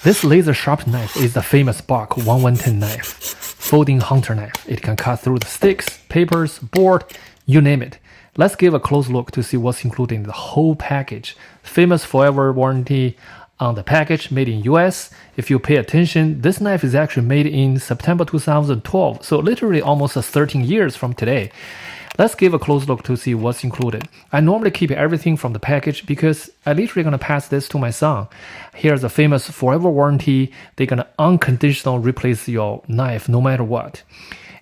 This laser sharp knife is the famous Bock 1110 knife, folding hunter knife. It can cut through the sticks, papers, board, you name it. Let's give a close look to see what's included in the whole package. Famous forever warranty on the package, made in US. If you pay attention, this knife is actually made in September 2012, so literally almost 13 years from today. Let's give a close look to see what's included. I normally keep everything from the package because I literally gonna pass this to my son. Here's a famous forever warranty. They're gonna unconditional replace your knife no matter what.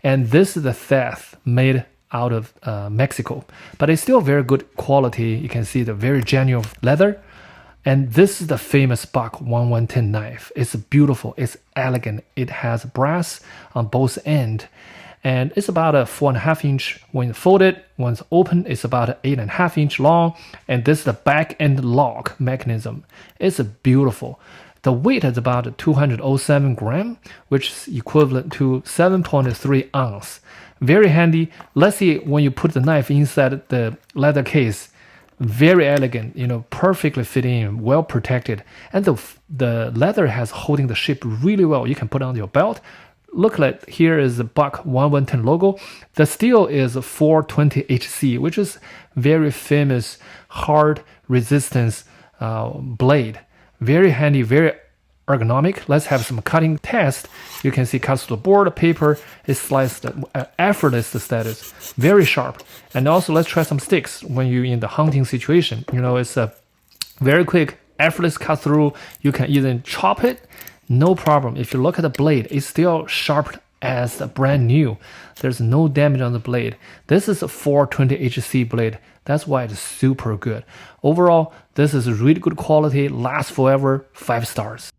And this is the theft made out of Mexico, but it's still very good quality. You can see the very genuine leather. And this is the famous Bock 1110 knife. It's beautiful, it's elegant. It has brass on both ends. And it's about a 4.5 inch when folded. Once open, it's about an 8.5 inch long. And this is the back end lock mechanism. It's beautiful. The weight is about 207 gram, which is equivalent to 7.3 ounce. Very handy. Let's see when you put the knife inside the leather case. Very elegant, perfectly fit in, well protected. And the leather has holding the shape really well. You can put on your belt. Look like here is the Bock 1110 logo. The steel is 420HC, which is very famous hard resistance blade. Very handy, very ergonomic. Let's have some cutting test. You can see cuts to the board, paper is sliced, effortless status, very sharp. And also let's try some sticks when you're in the hunting situation. It's a very quick, effortless cut through. You can even chop it. No problem. If you look at the blade, it's still sharp as brand new. There's no damage on the blade. This is a 420HC blade. That's why it's super good. Overall, this is really good quality, lasts forever, 5 stars.